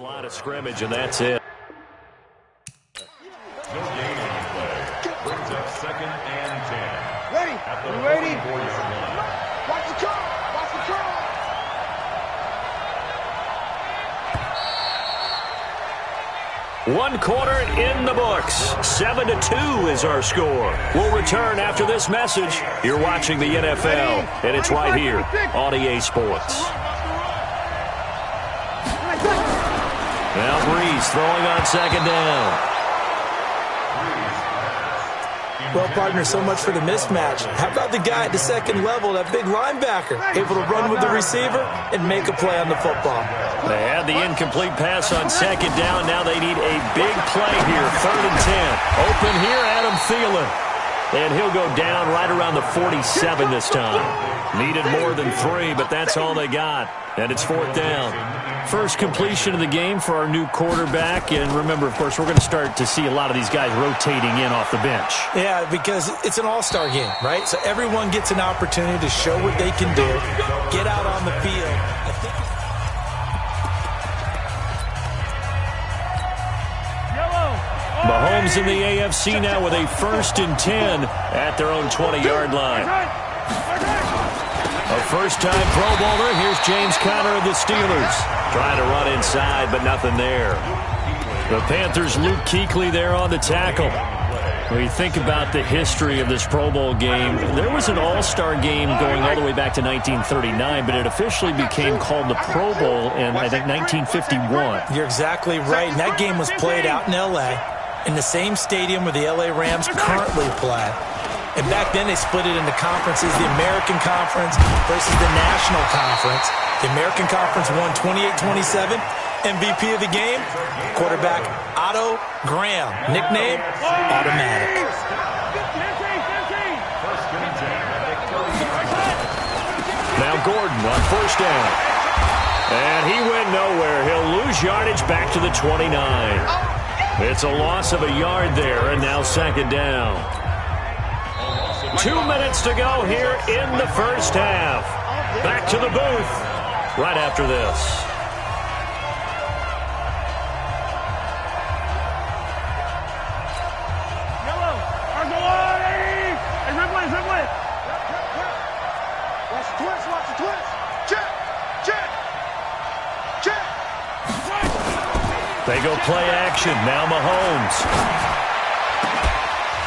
Line of scrimmage, and that's it. No gain on the play. Brings up 2nd and 10. Ready? At the You ready? 44-yard line. Watch the curl. Watch the curl. One quarter in the books. 7-2 is our score. We'll return after this message. You're watching the NFL, and it's right here on EA Sports. Now Breeze throwing on 2nd down. Well, partner, so much for the mismatch. How about the guy at the second level, that big linebacker, able to run with the receiver and make a play on the football? They had the incomplete pass on 2nd down. Now they need a big play here. 3rd and 10. Open here, Adam Thielen. And he'll go down right around the 47 this time. Needed more than 3, but that's all they got. And it's 4th down. First completion of the game for our new quarterback. And remember, of course, we're going to start to see a lot of these guys rotating in off the bench. Yeah, because it's an all-star game, right? So everyone gets an opportunity to show what they can do, get out on the field. Mahomes in the AFC now with a 1st and 10 at their own 20-yard line. A first-time Pro Bowler. Here's James Conner of the Steelers. Trying to run inside, but nothing there. The Panthers' Luke Kuechly there on the tackle. When you think about the history of this Pro Bowl game, there was an all-star game going all the way back to 1939, but it officially became called the Pro Bowl in, I think, 1951. You're exactly right. And that game was played out in L.A., in the same stadium where the L.A. Rams currently play. And back then they split it into conferences, the American Conference versus the National Conference. The American Conference won 28-27. MVP of the game, quarterback Otto Graham. Nickname, Automatic. Now Gordon on 1st down. And he went nowhere. He'll lose yardage back to the 29. It's a loss of a yard there, and now 2nd down. 2 minutes to go here in the first half. Back to the booth right after this. They go play action. Now Mahomes.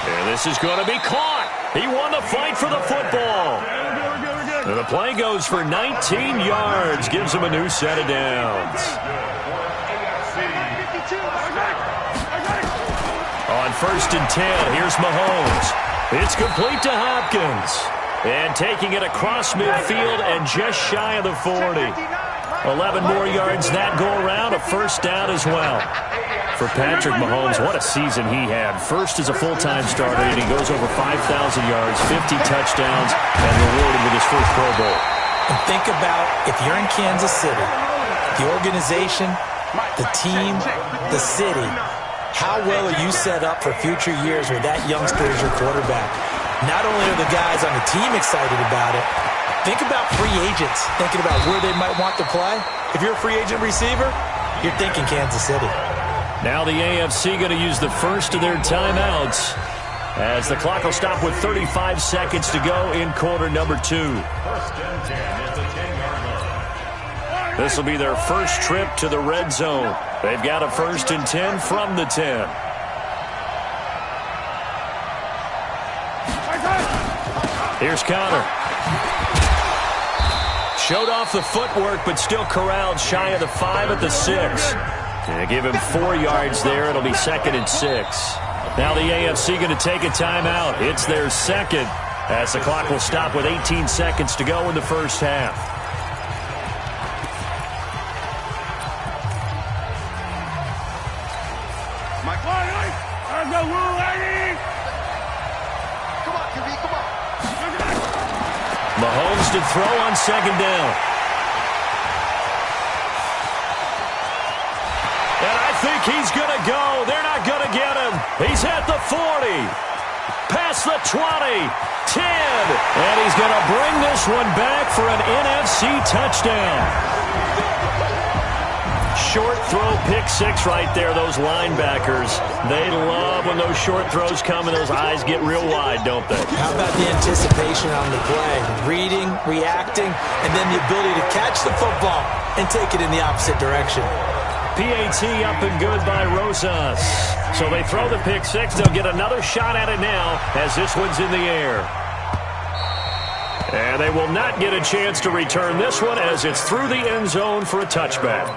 And this is going to be caught. He won the fight for the football. And the play goes for 19 yards. Gives him a new set of downs. On 1st and 10, here's Mahomes. It's complete to Hopkins. And taking it across midfield and just shy of the 40. 11 more yards that go around, a 1st down as well. For Patrick Mahomes, what a season he had. First as a full-time starter, and he goes over 5,000 yards, 50 touchdowns, and rewarded with his first Pro Bowl. And think about if you're in Kansas City, the organization, the team, the city, how well are you set up for future years with that youngster as your quarterback? Not only are the guys on the team excited about it, think about free agents, thinking about where they might want to play. If you're a free agent receiver, you're thinking Kansas City. Now the AFC going to use the first of their timeouts as the clock will stop with 35 seconds to go in quarter number 2. 1st and 10 at the 10-yard line. This will be their first trip to the red zone. They've got a 1st and 10 from the 10. Here's Conner. Showed off the footwork, but still corralled shy of the 5 at the 6. And give him 4 yards there. It'll be 2nd and 6. Now the AFC going to take a timeout. It's their second as the clock will stop with 18 seconds to go in the first half. Mahomes to throw on 2nd down. And I think he's going to go. They're not going to get him. He's at the 40. Past the 20. 10. And he's going to bring this one back for an NFC touchdown. Short throw, pick six right there, those linebackers. They love when those short throws come and those eyes get real wide, don't they? How about the anticipation on the play? Reading, reacting, and then the ability to catch the football and take it in the opposite direction. PAT up and good by Rosas. So they throw the pick six. They'll get another shot at it now as this one's in the air. And they will not get a chance to return this one as it's through the end zone for a touchback.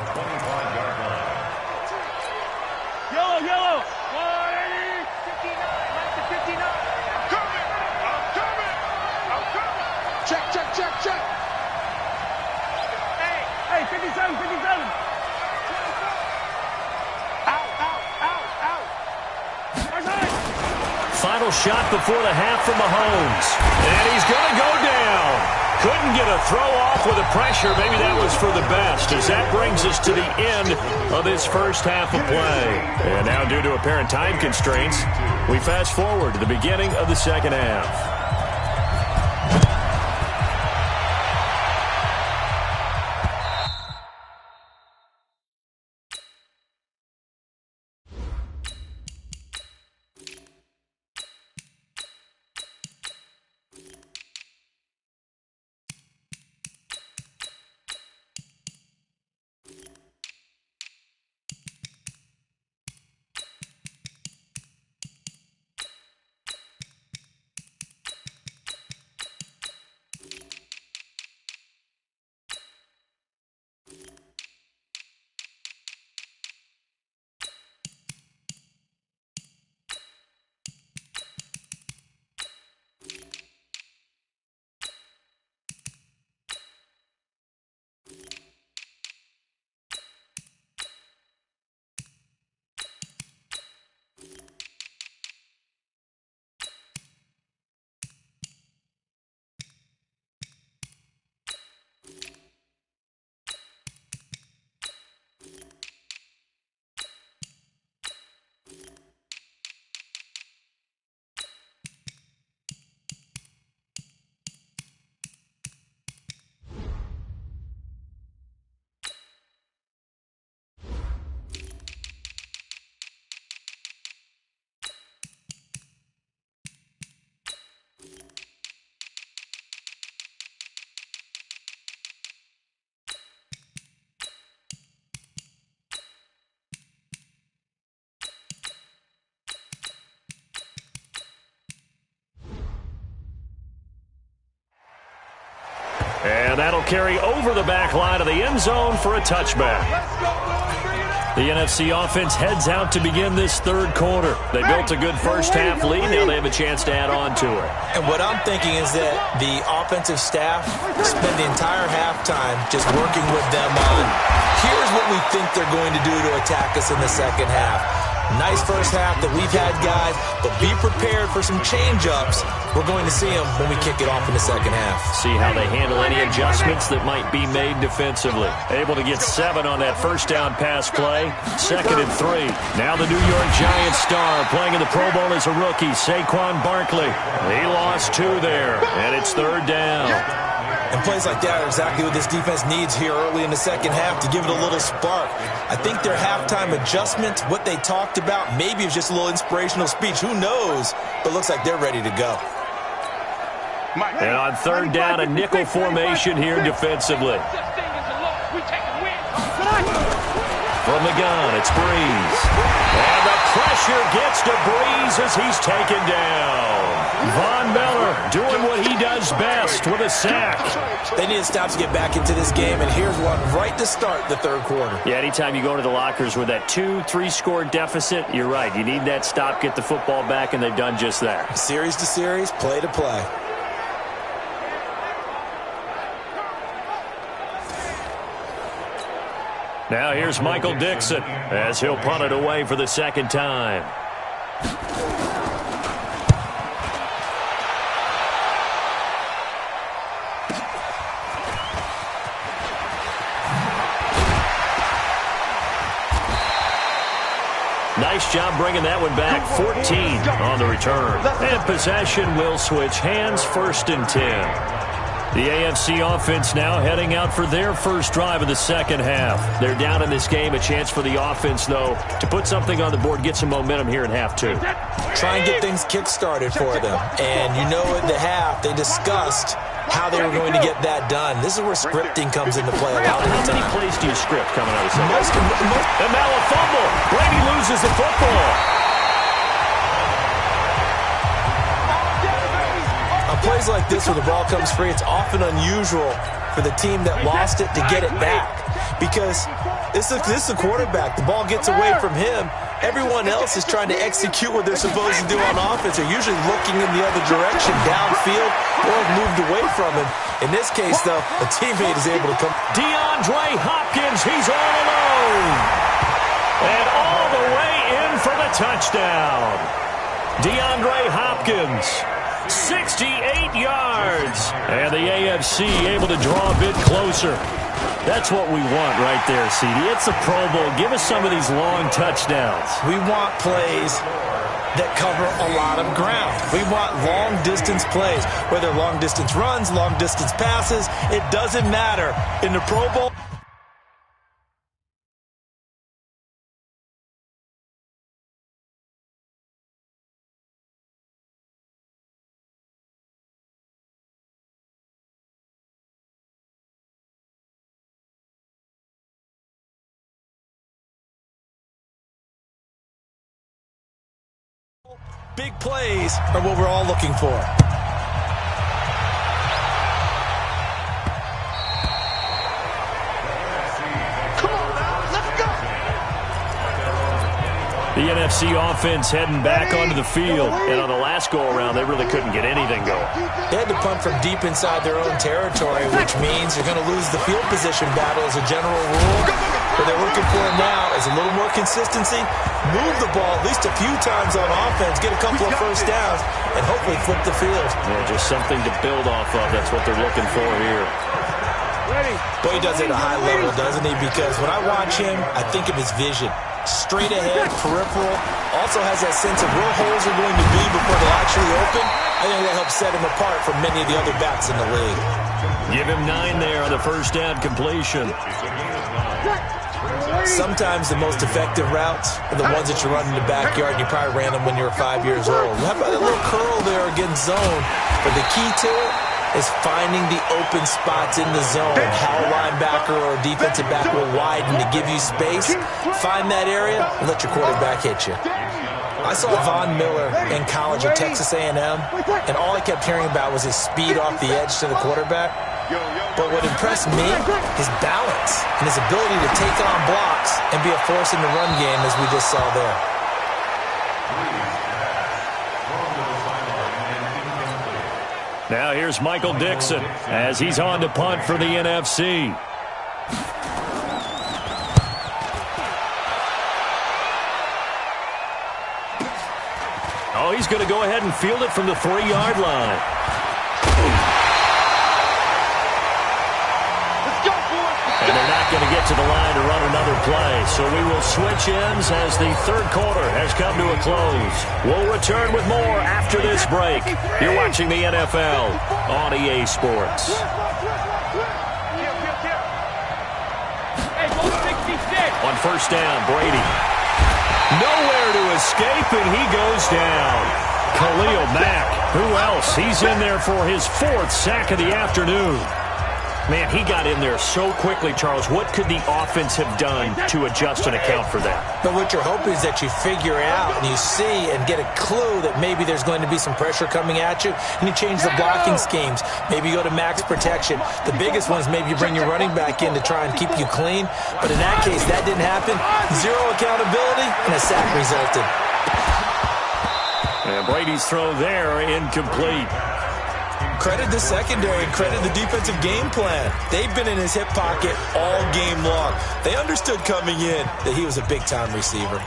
Yellow, yellow. 180, 59, right to 59. I'm coming. Check, check, check, check. Hey, 57, 57. Final shot before the half from Mahomes. And he's going to go down. Couldn't get a throw off with the pressure. Maybe that was for the best, as that brings us to the end of this first half of play. And now, due to apparent time constraints, we fast forward to the beginning of the second half. And that'll carry over the back line of the end zone for a touchback. The NFC offense heads out to begin this third quarter. They built a good first half lead. Now they have a chance to add on to it. And what I'm thinking is that the offensive staff spend the entire halftime just working with them on, here's what we think they're going to do to attack us in the second half. Nice first half that we've had, guys, but be prepared for some change-ups. We're going to see them when we kick it off in the second half. See how they handle any adjustments that might be made defensively. Able to get 7 on that first down pass play. 2nd and 3. Now the New York Giants star playing in the Pro Bowl as a rookie, Saquon Barkley. He lost 2 there, and it's 3rd down. And plays like that are exactly what this defense needs here early in the second half to give it a little spark. I think their halftime adjustment, what they talked about, maybe it was just a little inspirational speech. Who knows? But looks like they're ready to go. And on 3rd down, a nickel formation here defensively. From the gun, it's Breeze. And the pressure gets to Breeze as he's taken down. Von Miller doing what he does best with a sack. They need to stop to get back into this game, and here's one right to start the third quarter. Yeah, anytime you go to the lockers with that 2-3 score deficit, you're right. You need that stop, get the football back, and they've done just that. Series to series, play to play. Now here's Michael Dixon as he'll punt it away for the second time. Nice job bringing that one back. 14 on the return. And possession will switch hands. 1st and 10. The AFC offense now heading out for their first drive of the second half. They're down in this game. A chance for the offense, though, to put something on the board, get some momentum here in half two. Try and get things kick-started for them. And you know at the half, they discussed how they were going to get that done. This is where scripting comes into play a lot of the time. How many plays do you script coming out of the second? And now a fumble. Brady loses the football. Plays like this where the ball comes free, it's often unusual for the team that lost it to get it back because this is a quarterback. The ball gets away from him. Everyone else is trying to execute what they're supposed to do on offense. They're usually looking in the other direction, downfield, or have moved away from him. In this case, though, a teammate is able to come. DeAndre Hopkins, he's all alone. And all the way in for the touchdown. DeAndre Hopkins. 68 yards. And the AFC able to draw a bit closer. That's what we want right there, CD. It's a Pro Bowl. Give us some of these long touchdowns. We want plays that cover a lot of ground. We want long-distance plays, whether long-distance runs, long-distance passes. It doesn't matter. In the Pro Bowl, big plays are what we're all looking for. Come on now, let's go. The NFC offense heading back onto the field. And on the last go-around, they really couldn't get anything going. They had to punt from deep inside their own territory, which means you're going to lose the field position battle as a general rule. What they're looking for now is a little more consistency, move the ball at least a few times on offense, get a couple of first downs, and hopefully flip the field. Yeah, just something to build off of. That's what they're looking for here. Boy, he does it at a high level, doesn't he? Because when I watch him, I think of his vision. Straight ahead, peripheral, also has that sense of where holes are going to be before they actually open. I think that helps set him apart from many of the other backs in the league. Give him 9 there on the first down completion. Sometimes the most effective routes are the ones that you run in the backyard, and you probably ran them when you were 5 years old. How about that little curl there against zone? But the key to it is finding the open spots in the zone. How a linebacker or a defensive back will widen to give you space. Find that area and let your quarterback hit you. I saw Von Miller in college at Texas A&M, and all I kept hearing about was his speed off the edge to the quarterback. But what impressed me, his balance and his ability to take on blocks and be a force in the run game, as we just saw there. Now here's Michael Dixon as he's on to punt for the NFC. Oh, he's going to go ahead and field it from the 3-yard line. And they're not going to get to the line to run another play. So we will switch ends as the third quarter has come to a close. We'll return with more after this break. You're watching the NFL on EA Sports. On first down, Brady. Nowhere to escape, and he goes down. Khalil Mack. Who else? He's in there for his 4th sack of the afternoon. Man, he got in there so quickly, Charles. What could the offense have done to adjust and account for that? But what you're hoping is that you figure out and you see and get a clue that maybe there's going to be some pressure coming at you, and you change the blocking schemes. Maybe you go to max protection. The biggest one is maybe you bring your running back in to try and keep you clean. But in that case, that didn't happen. Zero accountability, and a sack resulted. And Brady's throw there incomplete. Credit the secondary, credit the defensive game plan. They've been in his hip pocket all game long. They understood coming in that he was a big-time receiver.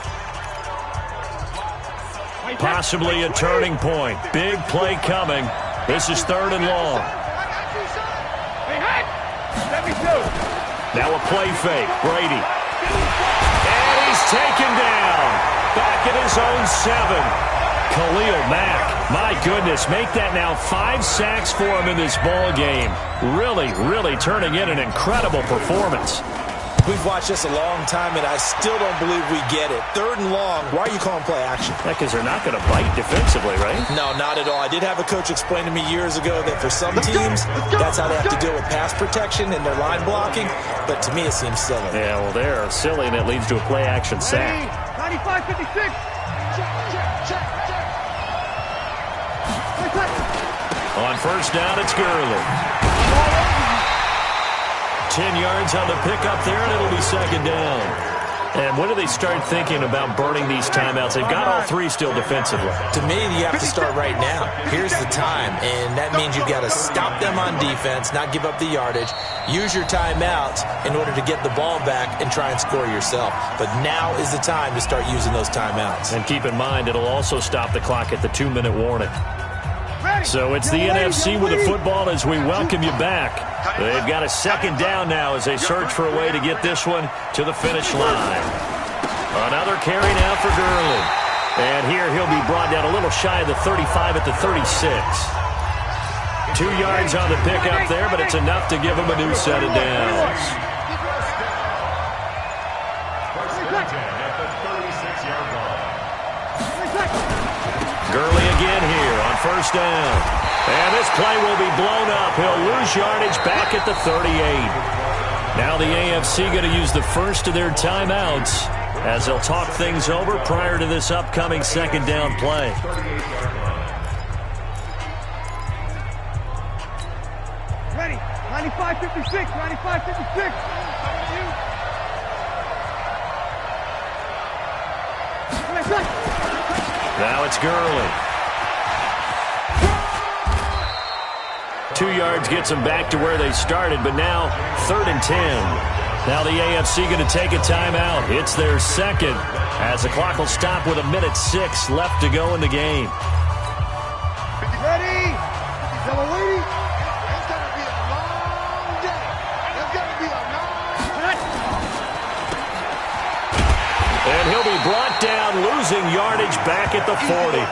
Possibly a turning point. Big play coming. This is 3rd and long. Now a play fake. Brady. And he's taken down. Back at his own 7. Khalil Mack My goodness, make that now 5 sacks for him in this ball game. Really, really turning in an incredible performance. We've watched this a long time, and I still don't believe we get it. 3rd and long, why are you calling play action? Yeah, because they're not going to bite defensively, right? No, not at all. I did have a coach explain to me years ago that for some teams, that's how they have to deal with pass protection and their line blocking, but to me it seems silly. Yeah, well, they're silly, and it leads to a play action sack. 95-56. On first down, it's Gurley. 10 yards on the pickup there, and it'll be 2nd down. And when do they start thinking about burning these timeouts? They've got all 3 still defensively. To me, you have to start right now. Here's the time, and that means you've got to stop them on defense, not give up the yardage, use your timeouts in order to get the ball back and try and score yourself. But now is the time to start using those timeouts. And keep in mind, it'll also stop the clock at the 2-minute warning. So it's the NFC with the football as we welcome you back. They've got a 2nd down now as they search for a way to get this one to the finish line. Another carry now for Gurley. And here he'll be brought down a little shy of the 35 at the 36. 2 yards on the pickup there, but it's enough to give him a new set of downs. Gurley again here on first down. And this play will be blown up. He'll lose yardage back at the 38. Now the AFC going to use the first of their timeouts as they'll talk things over prior to this upcoming 2nd down play. Ready. 95-56. 95-56. Now it's Gurley. 2 yards gets them back to where they started, but now 3rd and 10. Now the AFC going to take a timeout. It's their 2nd as the clock will stop with 1:06 left to go in the game. Ready? Yellow lady. It's going to be a long day. It's going to be a long day. And he'll be brought down, losing yardage back at the 40.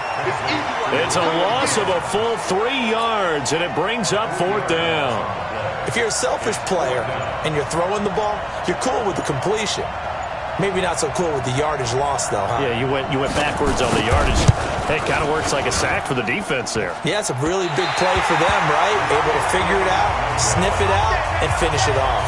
It's a loss of a full 3 yards, and it brings up 4th down. If you're a selfish player and you're throwing the ball, you're cool with the completion. Maybe not so cool with the yardage loss, though, huh? Yeah, you went backwards on the yardage. Hey, it kind of works like a sack for the defense there. Yeah, it's a really big play for them, right? Able to figure it out, sniff it out, and finish it off.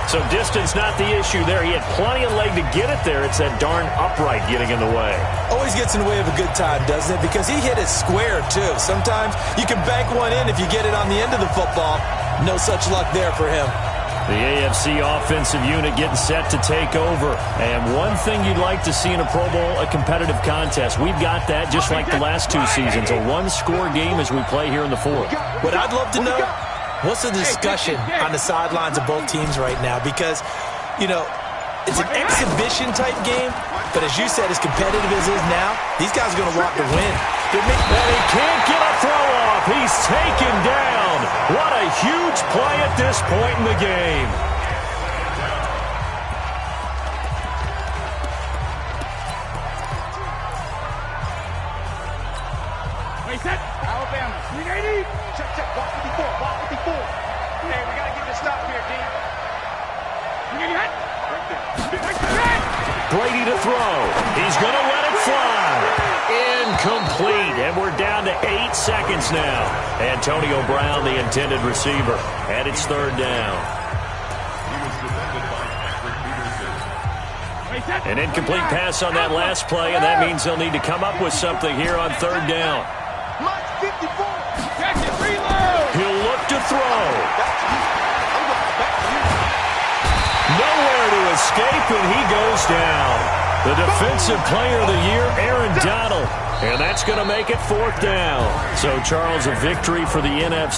So distance not the issue there. He had plenty of leg to get it there. It's that darn upright getting in the way. Always gets in the way of a good time, doesn't it? Because he hit it square, too. Sometimes you can bank one in if you get it on the end of the football. No such luck there for him. The AFC offensive unit getting set to take over. And one thing you'd like to see in a Pro Bowl, a competitive contest. We've got that just like the last 2 seasons. A one-score game as we play here in the 4th. What I'd love to know, what's the discussion on the sidelines of both teams right now? Because, you know, it's an exhibition-type game, but as you said, as competitive as it is now, these guys are going to want to win. And he can't get a throw off. He's taken down. What a huge play at this point in the game. Wait, set. Alabama. 380. Check, check. Block 54. Block 54. Hey, we got to get this stop here, D. You get your head. Brady to throw. He's going to let it fly. Incomplete. And we're down to 8 seconds now. Antonio Brown, the intended receiver. And it's 3rd down. An incomplete pass on that last play, and that means they'll need to come up with something here on 3rd down. He'll look to throw. Nowhere to escape, and he goes down. The defensive player of the year, Aaron Donald. And that's going to make it 4th down. So, Charles, a victory for the NFC.